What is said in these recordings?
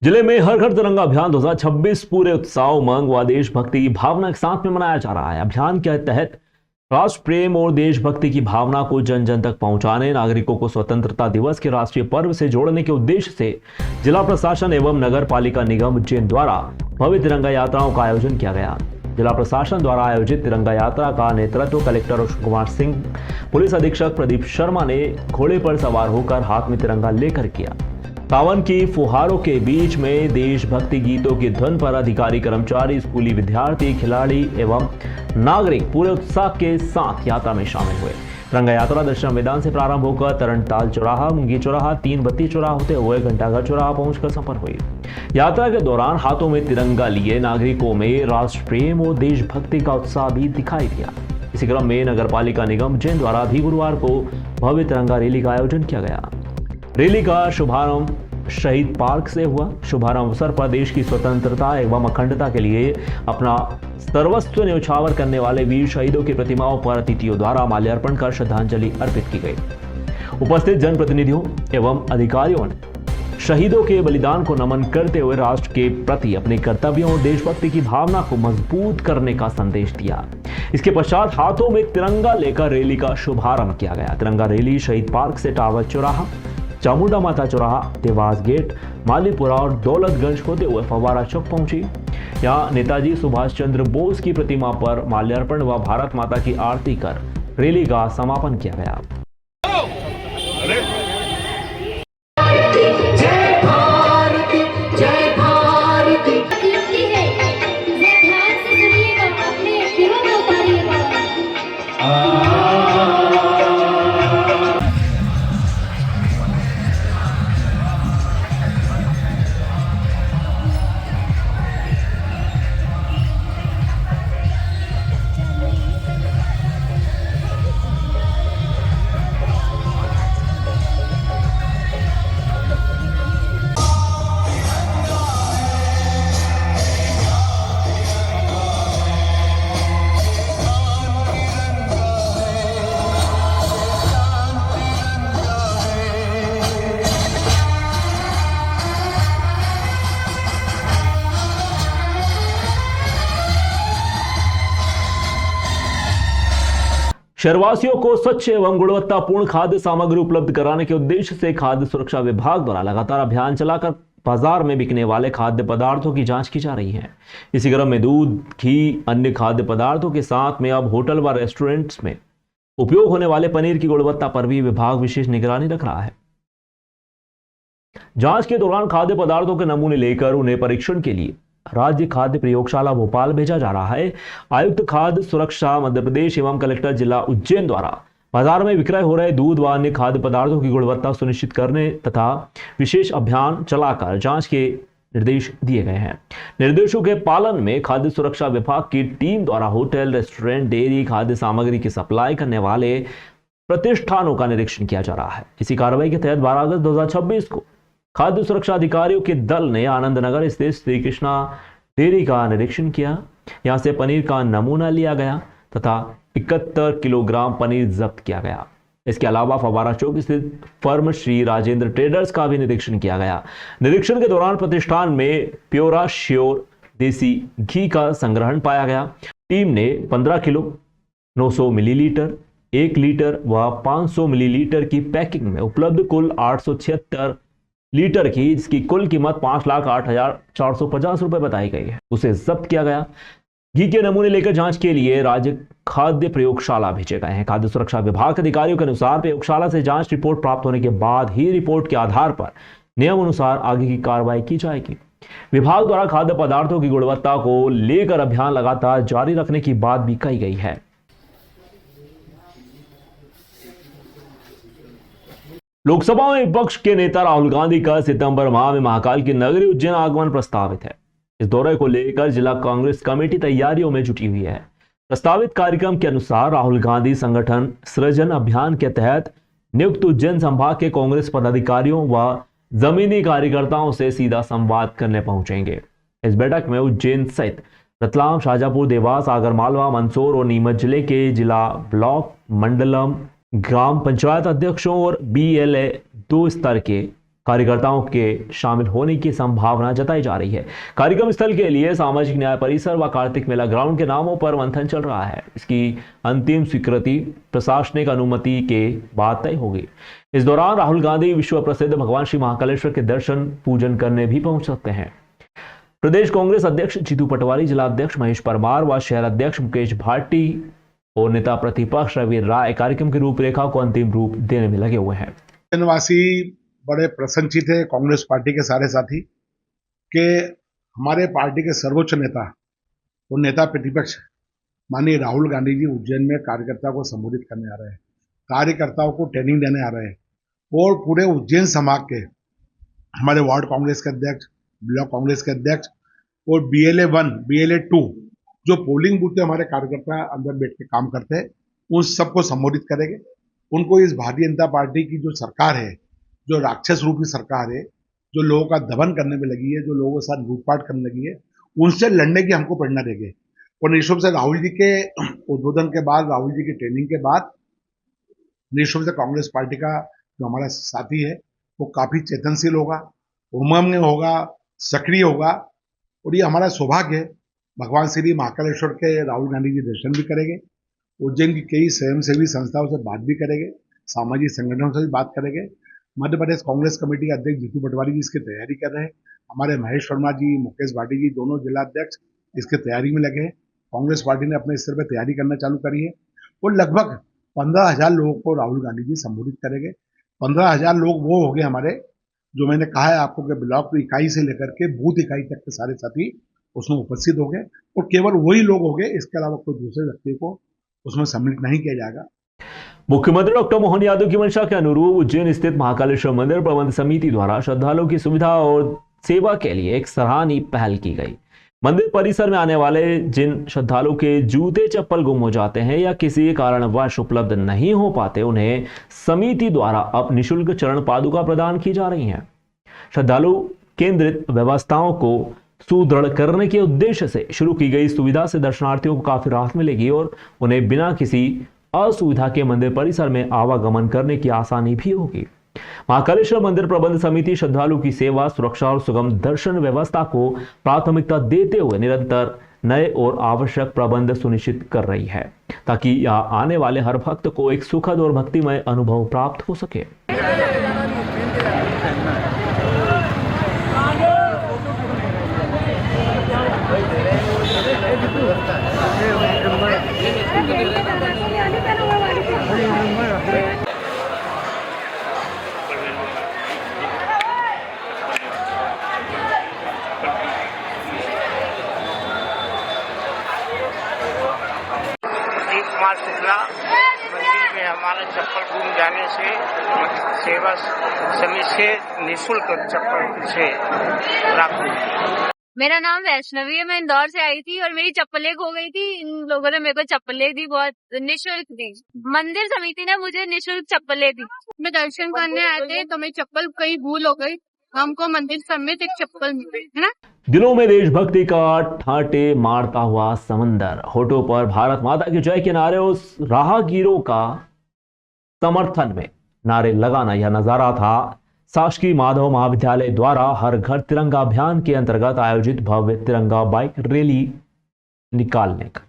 जिले में हर घर तिरंगा अभियान 2026 पूरे उत्साह उमंग व देशभक्ति की भावना के साथ में मनाया जा रहा है। अभियान के तहत राष्ट्र प्रेम और देशभक्ति की भावना को जन जन तक पहुंचाने, नागरिकों को स्वतंत्रता दिवस के राष्ट्रीय पर्व से जोड़ने के उद्देश्य से जिला प्रशासन एवं नगर पालिका निगम उज्जैन द्वारा भव्य तिरंगा यात्राओं का आयोजन किया गया। जिला प्रशासन द्वारा आयोजित तिरंगा यात्रा का नेतृत्व कलेक्टर अशोक कुमार सिंह, पुलिस अधीक्षक प्रदीप शर्मा ने घोड़े पर सवार होकर हाथ में तिरंगा लेकर किया। सावन की फुहारों के बीच में देशभक्ति गीतों की धुन पर अधिकारी, कर्मचारी, स्कूली विद्यार्थी, खिलाड़ी एवं नागरिक पूरे उत्साह के साथ यात्रा में शामिल हुए। तिरंगा यात्रा दशरथ मैदान से प्रारंभ होकर तरणताल चौराहा, मुंगी चौराहा, तीन बत्ती चौराहा होते हुए घंटाघर चौराहा पहुंचकर संपन्न हुई। यात्रा के दौरान हाथों में तिरंगा लिए नागरिकों में राष्ट्र प्रेम और देशभक्ति का उत्साह भी दिखाई दिया। इसी क्रम में नगर पालिका निगम उज्जैन द्वारा भी गुरुवार को भव्य तिरंगा रैली का आयोजन किया गया। रैली का शुभारंभ शहीद पार्क से हुआ। शुभारंभ अवसर पर देश की स्वतंत्रता एवं अखंडता के लिए अपना सर्वस्व न्यौछावर करने वाले वीर शहीदों की प्रतिमाओं पर अतिथियों द्वारा माल्यार्पण कर श्रद्धांजलि अर्पित की गई। उपस्थित जनप्रतिनिधियों एवं अधिकारियों ने शहीदों के बलिदान को नमन करते हुए राष्ट्र के प्रति अपने कर्तव्यों और देशभक्ति की भावना को मजबूत करने का संदेश दिया। इसके पश्चात हाथों में तिरंगा लेकर रैली का शुभारंभ किया गया। तिरंगा रैली शहीद पार्क से टावर चौराहा, चामुंडा माता चौराहा, देवास गेट, मालीपुरा और दौलतगंज होते हुए फव्वारा चौक पहुंची। यहां नेताजी सुभाष चंद्र बोस की प्रतिमा पर माल्यार्पण व भारत माता की आरती कर रैली का समापन किया गया। शहरवासियों को स्वच्छ एवं गुणवत्तापूर्ण खाद्य सामग्री उपलब्ध कराने के उद्देश्य से खाद्य सुरक्षा विभाग द्वारा लगातार अभियान चलाकर बाजार में बिकने वाले खाद्य पदार्थों की जांच की जा रही है। इसी क्रम में दूध, घी, अन्य खाद्य पदार्थों के साथ में अब होटल व रेस्टोरेंट्स में उपयोग होने वाले पनीर की गुणवत्ता पर भी विभाग विशेष निगरानी रख रहा है। जांच के दौरान खाद्य पदार्थों के नमूने लेकर उन्हें परीक्षण के लिए राज्य खाद्य प्रयोगशाला भोपाल भेजा जा रहा है। आयुक्त खाद्य सुरक्षा मध्य प्रदेश एवं कलेक्टर जिला उज्जैन द्वारा बाजार में विक्रय हो रहे दूध व अन्य खाद्य पदार्थों की गुणवत्ता सुनिश्चित करने तथा विशेष अभियान चलाकर जांच के निर्देश दिए गए हैं। निर्देशों के पालन में खाद्य सुरक्षा विभाग की टीम द्वारा होटल, रेस्टोरेंट, डेयरी, खाद्य सामग्री की सप्लाई करने वाले प्रतिष्ठानों का निरीक्षण किया जा रहा है। इसी कार्रवाई के तहत 12 अगस्त 2026 को खाद्य सुरक्षा अधिकारियों के दल ने आनंद नगर स्थित श्री कृष्णा डेयरी का निरीक्षण किया। यहां से पनीर का नमूना लिया गया तथा 71 किलोग्राम पनीर जब्त किया गया। इसके अलावा फव्वारा चौक स्थित फर्म श्री राजेंद्र ट्रेडर्स का भी निरीक्षण किया गया। निरीक्षण के दौरान प्रतिष्ठान में प्योरा श्योर देसी घी का संग्रहण पाया गया। टीम ने 15 किलो, 900 मिलीलीटर, 1 लीटर व 500 मिलीलीटर की पैकिंग में उपलब्ध कुल 876 लीटर की, जिसकी कुल कीमत 5,08,450 रुपए बताई गई है, उसे जब्त किया गया। घी के नमूने लेकर जांच के लिए राज्य खाद्य प्रयोगशाला भेजे गए हैं। खाद्य सुरक्षा विभाग के अधिकारियों के अनुसार प्रयोगशाला से जांच रिपोर्ट प्राप्त होने के बाद ही रिपोर्ट के आधार पर नियम अनुसार आगे की कार्रवाई की जाएगी। विभाग द्वारा खाद्य पदार्थों की गुणवत्ता को लेकर अभियान लगातार जारी रखने की बात भी कही गई है। लोकसभा में विपक्ष के नेता राहुल गांधी का सितंबर माह में महाकाल की नगरी उज्जैन आगमन प्रस्तावित है। इस दौरे को लेकर जिला कांग्रेस कमेटी तैयारियों में जुटी हुई है। प्रस्तावित कार्यक्रम के अनुसार राहुल गांधी संगठन सृजन अभियान के तहत नियुक्त उज्जैन संभाग के कांग्रेस पदाधिकारियों व जमीनी कार्यकर्ताओं से सीधा संवाद करने पहुंचेंगे। इस बैठक में उज्जैन सहित रतलाम, शाजापुर, देवास, आगरमालवा, मंदसौर और नीमच जिले के जिला, ब्लॉक, मंडलम, ग्राम पंचायत अध्यक्षों और BLA 2 स्तर के कार्यकर्ताओं के शामिल होने की संभावना जताई जा रही है। कार्यक्रम स्थल के लिए सामाजिक न्याय परिसर व कार्तिक मेला ग्राउंड के नामों पर मंथन चल रहा है। इसकी अंतिम स्वीकृति प्रशासनिक अनुमति के बाद तय होगी। इस दौरान राहुल गांधी विश्व प्रसिद्ध भगवान श्री महाकालेश्वर के दर्शन पूजन करने भी पहुंच सकते हैं। प्रदेश कांग्रेस अध्यक्ष जीतू पटवारी, जिला अध्यक्ष महेश परमार व शहर अध्यक्ष मुकेश भाटी और नेता प्रतिपक्ष रवि राय कार्यक्रम की रूपरेखा को अंतिम रूप देने में लगे हुए हैं। जनवासी बड़े प्रसन्नचित थे, कांग्रेस पार्टी के सारे साथी, के हमारे पार्टी के सर्वोच्च नेता और नेता प्रतिपक्ष माननीय राहुल गांधी जी उज्जैन में कार्यकर्ताओं को संबोधित करने आ रहे हैं, कार्यकर्ताओं को ट्रेनिंग देने आ रहे हैं और पूरे उज्जैन संभाग के हमारे वार्ड कांग्रेस के अध्यक्ष, ब्लॉक कांग्रेस के अध्यक्ष और BLA 1, BLA 2 जो पोलिंग बूथ पे हमारे कार्यकर्ता अंदर बैठ के काम करते हैं, उन सबको संबोधित करेंगे। उनको इस भारतीय जनता पार्टी की जो सरकार है, जो राक्षस रूपी सरकार है, जो लोगों का दमन करने में लगी है, जो लोगों के साथ लूटपाट करने लगी है, उनसे लड़ने की हमको प्रेरणा देंगे। और निश्चित से राहुल जी के उद्बोधन के बाद, राहुल जी की ट्रेनिंग के बाद निश्चित से कांग्रेस पार्टी का जो हमारा साथी है वो काफी चेतनशील होगा, उमंग होगा, सक्रिय होगा। और ये हमारा सौभाग्य है, भगवान श्री महाकालेश्वर के राहुल गांधी जी दर्शन भी करेंगे, उज्जैन की कई स्वयंसेवी संस्थाओं से बात भी करेंगे, सामाजिक संगठनों से भी बात करेंगे। मध्य प्रदेश कांग्रेस कमेटी के अध्यक्ष जीतू पटवारी जी इसकी तैयारी कर रहे हैं। हमारे महेश वर्मा जी, मुकेश भाटी जी दोनों जिला अध्यक्ष इसकी तैयारी में लगे हैं। कांग्रेस पार्टी ने अपने स्तर पर तैयारी करना चालू करी है और लगभग 15,000 लोगों को राहुल गांधी जी संबोधित करेंगे। 15,000 लोग वो हो गए हमारे, जो मैंने कहा है आपको कि ब्लॉक इकाई से लेकर के बूथ इकाई तक के सारे साथी उसमें उपस्थित हो गए और केवल वही लोग हो गए, इसके अलावा कोई दूसरे व्यक्ति को उसमें सम्मिलित नहीं किया जाएगा। मुख्यमंत्री डॉक्टर मोहन यादव की मंशा के अनुरूप उज्जैन स्थित महाकालेश्वर मंदिर प्रबंध समिति द्वारा श्रद्धालुओं की सुविधा और सेवा के लिए एक सराहनीय पहल की गई। मंदिर परिसर में आने वाले जिन श्रद्धालुओं के जूते चप्पल गुम हो जाते हैं या किसी कारणवश उपलब्ध नहीं हो पाते, उन्हें समिति द्वारा अब निःशुल्क चरण पादुका प्रदान की जा रही हैं। श्रद्धालु केंद्रित व्यवस्थाओं को सुदृढ़ करने के उद्देश्य से शुरू की गई सुविधा से दर्शनार्थियों को काफी राहत मिलेगी और उन्हें बिना किसी असुविधा के मंदिर परिसर में आवागमन करने की आसानी भी होगी। महाकालेश्वर मंदिर प्रबंध समिति श्रद्धालु की सेवा, सुरक्षा और सुगम दर्शन व्यवस्था को प्राथमिकता देते हुए निरंतर नए और आवश्यक प्रबंध सुनिश्चित कर रही है, ताकि यहाँ आने वाले हर भक्त को एक सुखद और भक्तिमय अनुभव प्राप्त हो सके। कुमार शुक्ला, मंदिर में हमारा चप्पल गुम जाने से सेवा समिति से निःशुल्क चप्पल से प्राप्त हुई। मेरा नाम वैष्णवी है, मैं इंदौर से आई थी और मेरी चप्पलें खो गई थी। इन लोगों ने मेरे को चप्पलें दी, बहुत निःशुल्क दी। मंदिर समिति ने मुझे निःशुल्क चप्पलें दी। मैं दर्शन करने आए थे तो मेरी चप्पल कहीं भूल हो गई, हमको मंदिर समेत एक चप्पल मिली है ना। दिलों में देशभक्ति का ठाटे मारता हुआ समंदर, होठों पर भारत माता की जय के नारे, उस राहगीरों का समर्थन में नारे लगाना, यह नजारा था शासकीय माधव महाविद्यालय द्वारा हर घर तिरंगा अभियान के अंतर्गत आयोजित भव्य तिरंगा बाइक रैली निकालने का।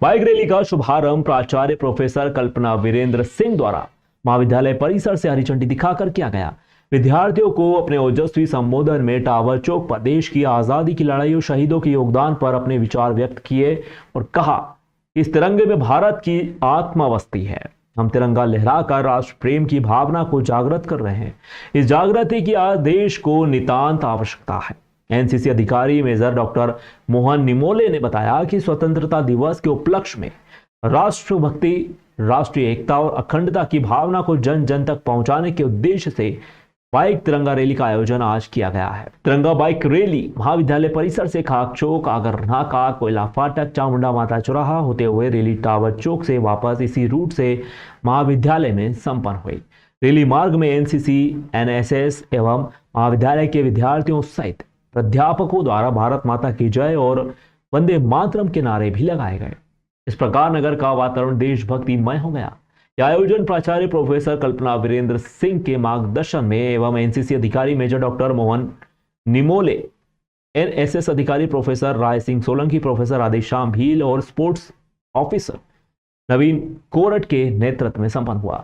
बाइक रैली का शुभारंभ प्राचार्य प्रोफेसर कल्पना वीरेंद्र सिंह द्वारा महाविद्यालय परिसर से हरी झंडी दिखाकर किया गया। विद्यार्थियों को अपने ओजस्वी संबोधन में टावर चौक पर देश की आजादी की लड़ाई और शहीदों के योगदान पर अपने विचार व्यक्त किए और कहा, इस तिरंगे में भारत की आत्मा बसती है। हम तिरंगा लहराकर राष्ट्र प्रेम की भावना को जागृत कर रहे हैं। इस जागृति की आज देश को नितांत आवश्यकता है। एनसीसी अधिकारी मेजर डॉक्टर मोहन निमोले ने बताया कि स्वतंत्रता दिवस के उपलक्ष्य में राष्ट्रभक्ति, राष्ट्रीय एकता और अखंडता की भावना को जन जन तक पहुंचाने के उद्देश्य से बाइक तिरंगा रैली का आयोजन आज किया गया है। तिरंगा बाइक रैली महाविद्यालय परिसर से खाक चौक, आगर नाका, कोयला फाटक, चामुंडा माता चौराहा होते हुए रैली टावर चौक से वापस इसी रूट से महाविद्यालय में संपन्न हुई। रैली मार्ग में एनसीसी, एनएसएस एवं महाविद्यालय के विद्यार्थियों सहित प्राध्यापकों द्वारा भारत माता की जय और वंदे मातरम के नारे भी लगाए गए। इस प्रकार नगर का वातावरण देशभक्तिमय हो गया। यह आयोजन प्राचार्य प्रोफेसर कल्पना वीरेंद्र सिंह के मार्गदर्शन में एवं एनसीसी अधिकारी major doctor Mohan Nimole, NSS अधिकारी प्रोफेसर राय सिंह सोलंकी, प्रोफेसर राधेश्याम भील और स्पोर्ट्स ऑफिसर नवीन कोरट के नेतृत्व में संपन्न हुआ।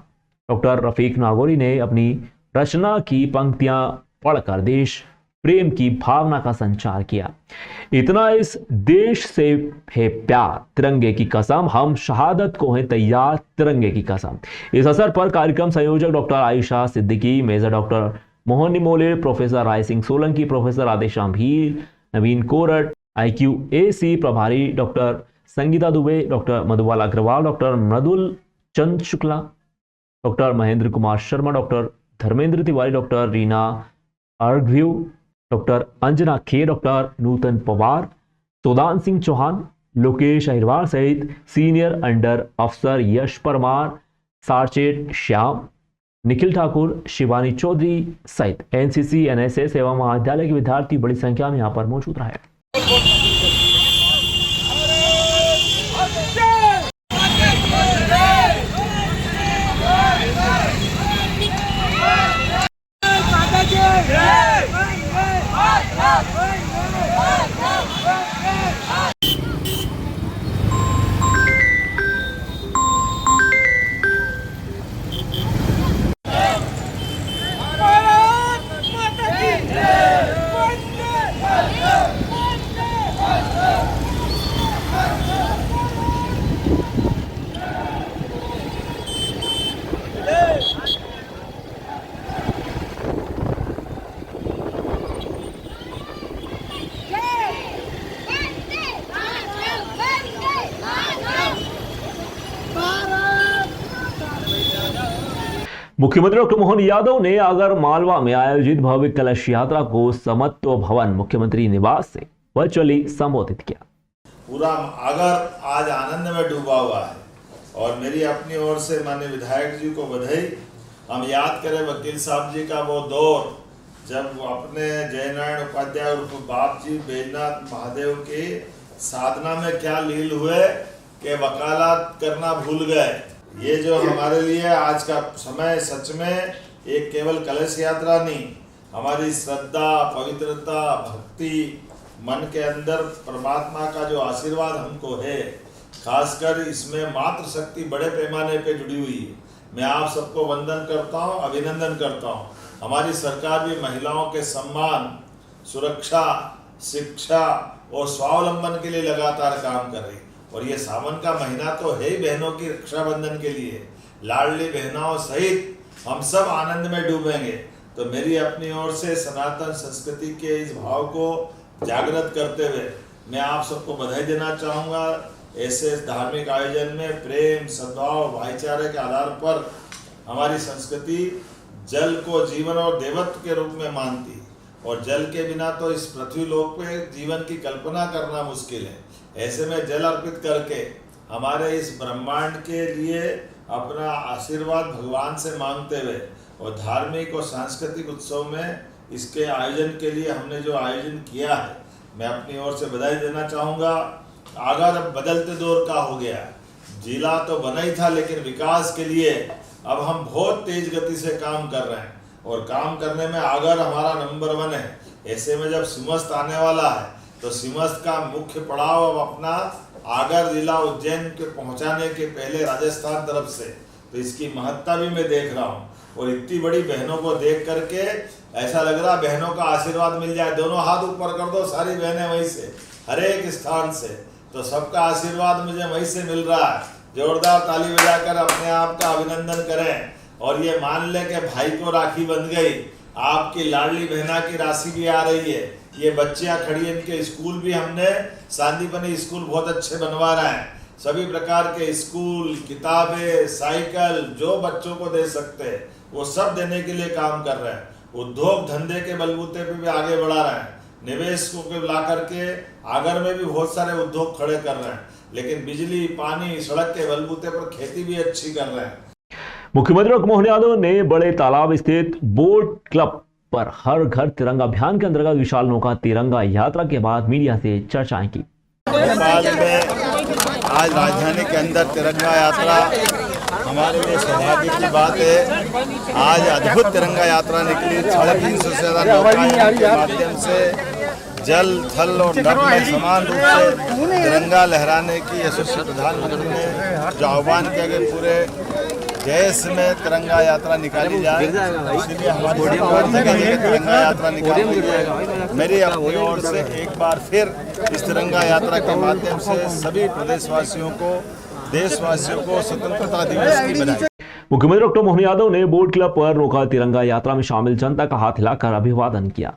डॉक्टर रफीक नागौरी ने अपनी रचना की पंक्तियां पढ़कर देश प्रेम की भावना का संचार किया। इतना इस देश से है प्यार, तिरंगे की कसम, हम शहादत को हैं तैयार, तिरंगे की कसम। इस अवसर पर कार्यक्रम संयोजक doctor Ayesha Siddiqui, major doctor Mohan Nimole, professor Rai Singh Solanki, professor Radheshyam Bhil, Naveen Korat, IQAC प्रभारी doctor Sangeeta Dubey, doctor Madhubala Agrawal, doctor Mridul Chand Shukla, doctor Mahendra Kumar Sharma, doctor Dharmendra Tiwari, doctor Reena अर्घव्यू, डॉक्टर अंजना खेर, डॉक्टर नूतन पवार, सोदान सिंह चौहान, लोकेश अहिरवार सहित सीनियर अंडर अफसर यश परमार, सार्चेट श्याम, निखिल ठाकुर, शिवानी चौधरी सहित एनसीसी, एनएसएस एवं महाविद्यालय के विद्यार्थी बड़ी संख्या में यहां पर मौजूद रहे। मुख्यमंत्री डॉक्टर मोहन यादव ने आगर मालवा में आयोजित भव्य कलश यात्रा को समत्व भवन मुख्यमंत्री निवास से वर्चुअली संबोधित किया। पूरा आगर आज आनंद में डूबा हुआ है और मेरी अपनी ओर से माननीय विधायक जी को बधाई। हम याद करें वकील साहब जी का वो दौर जब वो अपने जयनारायण उपाध्याय उर्फ बाप जी बैजनाथ महादेव की साधना में क्या लील हुए कि वकालत करना भूल गए। ये जो हमारे लिए आज का समय सच में एक केवल कलश यात्रा नहीं, हमारी श्रद्धा, पवित्रता, भक्ति, मन के अंदर परमात्मा का जो आशीर्वाद हमको है, खासकर इसमें मातृशक्ति बड़े पैमाने पे जुड़ी हुई है। मैं आप सबको वंदन करता हूँ, अभिनंदन करता हूँ। हमारी सरकार भी महिलाओं के सम्मान, सुरक्षा, शिक्षा और स्वावलंबन के लिए लगातार काम कर रही है। और ये सावन का महीना तो है ही बहनों की रक्षाबंधन के लिए, लाडली बहनों सहित हम सब आनंद में डूबेंगे। तो मेरी अपनी ओर से सनातन संस्कृति के इस भाव को जागृत करते हुए मैं आप सबको बधाई देना चाहूँगा। ऐसे धार्मिक आयोजन में प्रेम, सद्भाव, भाईचारे के आधार पर हमारी संस्कृति जल को जीवन और देवत्व के रूप में मानती है और जल के बिना तो इस पृथ्वी लोक पे जीवन की कल्पना करना मुश्किल है। ऐसे में जल अर्पित करके हमारे इस ब्रह्मांड के लिए अपना आशीर्वाद भगवान से मांगते हुए और धार्मिक और सांस्कृतिक उत्सव में इसके आयोजन के लिए हमने जो आयोजन किया है, मैं अपनी ओर से बधाई देना चाहूँगा। आगर अब बदलते दौर का हो गया, जिला तो बना ही था लेकिन विकास के लिए अब हम बहुत तेज गति से काम कर रहे हैं और काम करने में आगर हमारा नंबर 1 है। ऐसे में जब सिमस्त आने वाला है तो सिमस्त का मुख्य पड़ाव अब अपना आगर जिला उज्जैन के पहुंचाने के पहले राजस्थान तरफ से, तो इसकी महत्ता भी मैं देख रहा हूँ। और इतनी बड़ी बहनों को देख करके ऐसा लग रहा बहनों का आशीर्वाद मिल जाए। दोनों हाथ ऊपर कर दो, सारी बहनें वहीं से, हर एक स्थान से, तो सबका आशीर्वाद मुझे वहीं से मिल रहा है। जोरदार ताली बजाकर अपने आप का अभिनंदन करें और ये मान लें कि भाई को राखी बंध गई, आपकी लाडली बहना की राशि भी आ रही है। ये बच्चियां खड़ी, इनके स्कूल भी हमने सांदीपनी स्कूल बहुत अच्छे बनवा रहे हैं। सभी प्रकार के स्कूल, किताबें, साइकिल जो बच्चों को दे सकते हैं वो सब देने के लिए काम कर रहे हैं। उद्योग धंधे के बलबूते पे भी आगे बढ़ा रहे हैं। निवेशकों को ला करके आगर में भी बहुत सारे उद्योग खड़े कर रहे हैं, लेकिन बिजली, पानी, सड़क के बलबूते पर खेती भी अच्छी कर रहे हैं। मुख्यमंत्री डॉक्टर मोहन यादव ने बड़े तालाब स्थित बोट क्लब पर हर घर तिरंगा अभियान के अंतर्गत विशाल नौका तिरंगा यात्रा के बाद मीडिया से चर्चाएं की। भोपाल में आज राजधानी के अंदर तिरंगा यात्रा हमारे लिए सौभाग्य की बात है। आज अद्भुत तिरंगा यात्रा निकली, 350 से ज़्यादा नौकाओं के माध्यम से जल थल और नभ में समान रूप से तिरंगा लहराने की यशस्वी प्रधानमंत्री ने जो आह्वान किया कि पूरे देश में तिरंगा यात्रा निकाली जाए, इसलिए हमारी सरकार जगह तिरंगा यात्रा निकाली जाए। मेरी अपनी ओर से एक बार फिर इस तिरंगा यात्रा के माध्यम से सभी प्रदेशवासियों को, देशवासियों को स्वतंत्रता दिवस की बधाई। मुख्यमंत्री डॉक्टर मोहन यादव ने बोट क्लब पर रोका तिरंगा यात्रा में शामिल जनता का हाथ हिलाकर अभिवादन किया।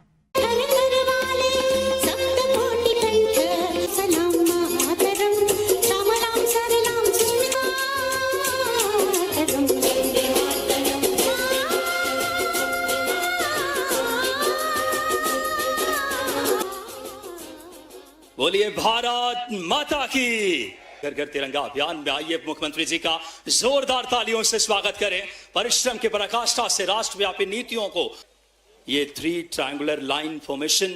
बोलिए भारत माता की। घर घर तिरंगा अभियान में आइए मुख्यमंत्री जी का जोरदार तालियों से स्वागत करें। परिश्रम की पराकाष्ठा से राष्ट्रव्यापी नीतियों को, ये 3 ट्रायंगुलर लाइन फॉर्मेशन,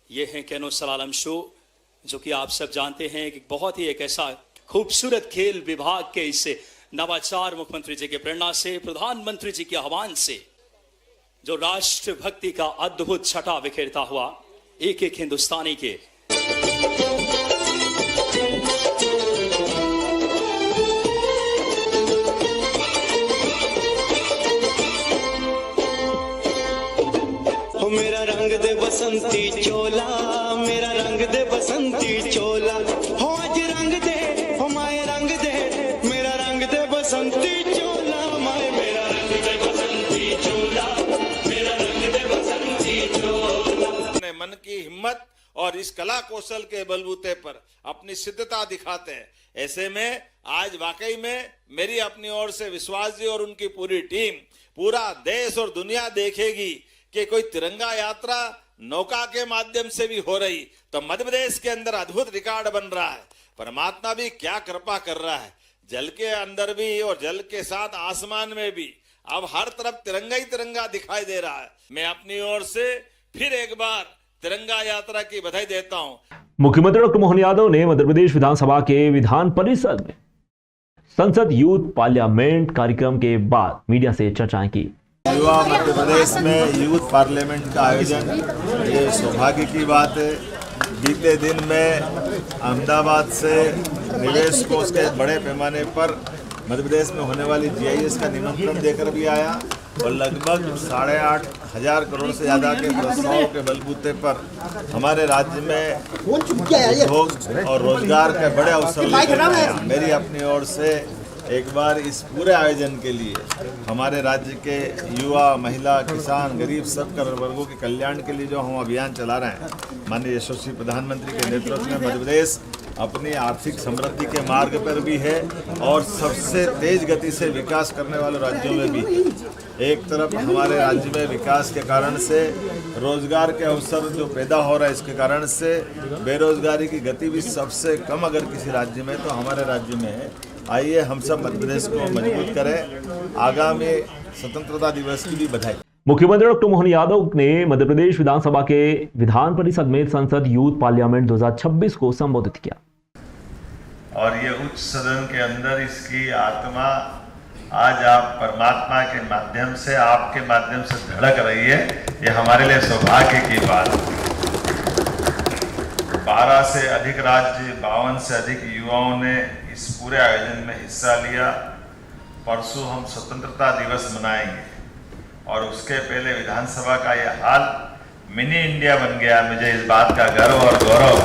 ये है कैनो सलालम शो, जो कि आप सब जानते हैं कि बहुत ही एक ऐसा खूबसूरत खेल विभाग के इससे नवाचार मुख्यमंत्री जी के प्रेरणा से, प्रधानमंत्री जी के आह्वान से, जो राष्ट्रभक्ति का अद्भुत छटा बिखेरता हुआ एक एक हिंदुस्तानी के मेरा रंग दे बसंती चोला, मेरा रंग दे बसंती चोला, हो आज रंग दे, हो माए रंग दे, मेरा रंग दे बसंती चोला, माए मेरा रंग दे बसंती चोला, मेरा रंग दे बसंती चोला। अपने मन की हिम्मत और इस कला कौशल के बलबूते पर अपनी सिद्धता दिखाते हैं। ऐसे में आज वाकई में मेरी अपनी ओर से विश्वास जी और उनकी पूरी टीम, पूरा देश और दुनिया देखेगी कि कोई तिरंगा यात्रा नौका के माध्यम से भी हो रही, तो मध्य प्रदेश के अंदर अद्भुत रिकॉर्ड बन रहा है। परमात्मा भी क्या कृपा कर रहा है, जल के अंदर भी और जल के साथ आसमान में भी अब हर तरफ तिरंगा ही तिरंगा दिखाई दे रहा है। मैं अपनी ओर से फिर एक बार तिरंगा यात्रा की बधाई देता हूं। मुख्यमंत्री डॉक्टर मोहन यादव ने मध्य प्रदेश विधानसभा के विधान परिषद में संसद यूथ पार्लियामेंट कार्यक्रम के बाद मीडिया से चर्चाएं की। युवा मध्य प्रदेश में यूथ पार्लियामेंट का आयोजन, ये सौभाग्य की बात है। बीते दिन में अहमदाबाद से निवेश कोष के बड़े पैमाने पर मध्य प्रदेश में होने वाली GIS का निमंत्रण देकर भी आया और लगभग 8,500 करोड़ से ज़्यादा के प्रस्ताव के बलबूते पर हमारे राज्य में उद्योग और रोजगार के बड़े अवसर लेकर आया। मेरी अपनी ओर से एक बार इस पूरे आयोजन के लिए हमारे राज्य के युवा, महिला, किसान, गरीब सब वर्गों के कल्याण के लिए जो हम अभियान चला रहे हैं, माननीय यशस्वी प्रधानमंत्री के नेतृत्व में मध्य प्रदेश अपनी आर्थिक समृद्धि के मार्ग पर भी है और सबसे तेज गति से विकास करने वाले राज्यों में भी। एक तरफ हमारे राज्य में विकास के कारण से रोजगार के अवसर जो पैदा हो रहा है, इसके कारण से बेरोजगारी की गति भी सबसे कम अगर किसी राज्य में तो हमारे राज्य में है। आइए हम सब मध्य प्रदेश को मजबूत करें। आगामी स्वतंत्रता दिवस की भी बधाई। मुख्यमंत्री डॉक्टर मोहन यादव ने मध्य प्रदेश विधानसभा के विधान परिषद में संसद यूथ पार्लियामेंट 2026 को संबोधित किया। और ये उच्च सदन के अंदर इसकी आत्मा आज आप परमात्मा के माध्यम से, आपके माध्यम से धड़क रही है। ये हमारे लिए सौभाग्य की बात है। 12 से अधिक राज्य, 52 से अधिक युवाओं ने इस पूरे आयोजन में हिस्सा लिया। परसों हम स्वतंत्रता दिवस मनाएंगे और उसके पहले विधानसभा का यह हाल मिनी इंडिया बन गया। मुझे इस बात का गर्व और गौरव।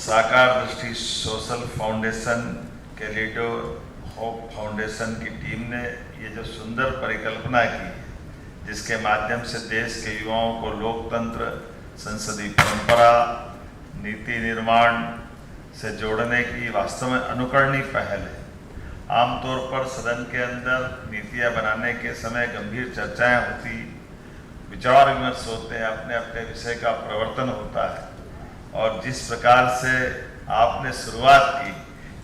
साकार दृष्टि सोशल फाउंडेशन के लीडो होप फाउंडेशन की टीम ने ये जो सुंदर परिकल्पना की, जिसके माध्यम से देश के युवाओं को लोकतंत्र, संसदीय परंपरा, नीति निर्माण से जोड़ने की वास्तव में अनुकरणीय पहल है। आमतौर पर सदन के अंदर नीतियां बनाने के समय गंभीर चर्चाएं होती, विचार विमर्श होते हैं, अपने अपने विषय का प्रवर्तन होता है और जिस प्रकार से आपने शुरुआत की,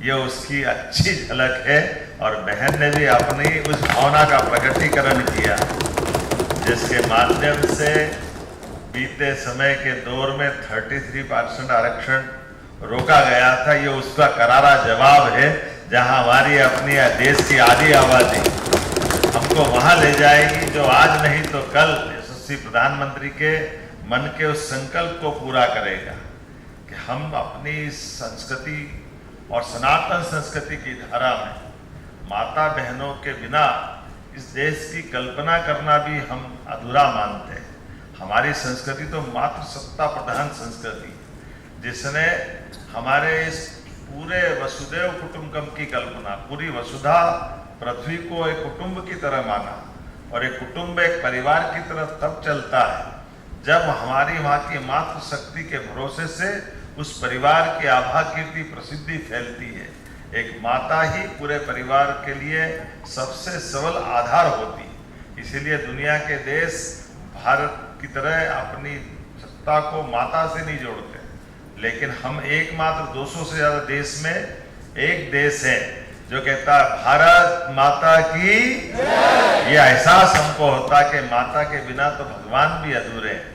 ये उसकी अच्छी झलक है। और बहन ने भी अपनी उस भावना का प्रकटीकरण किया, जिसके माध्यम से बीते समय के दौर में 33% आरक्षण रोका गया था, ये उसका करारा जवाब है। जहां हमारी अपनी देश की आधी आबादी हमको वहां ले जाएगी जो आज नहीं तो कल यशस्वी प्रधानमंत्री के मन के उस संकल्प को पूरा करेगा कि हम अपनी संस्कृति और सनातन संस्कृति की धारा में माता बहनों के बिना इस देश की कल्पना करना भी हम अधूरा मानते हैं। हमारी संस्कृति तो मातृसत्ता प्रधान संस्कृति है, जिसने हमारे इस पूरे वसुदेव कुटुंबकम की कल्पना, पूरी वसुधा पृथ्वी को एक कुटुंब की तरह माना। और एक कुटुंब एक परिवार की तरह तब चलता है जब हमारी वहाँ की मातृशक्ति के भरोसे से उस परिवार की आभा कीर्ति प्रसिद्धि फैलती है। एक माता ही पूरे परिवार के लिए सबसे सबल आधार होती है। इसीलिए दुनिया के देश भारत की तरह अपनी सत्ता को माता से नहीं जोड़ते, लेकिन हम एकमात्र 200 से ज्यादा देश में एक देश है जो कहता है भारत माता की। ये एहसास हमको होता कि माता के बिना तो भगवान भी अधूरे हैं।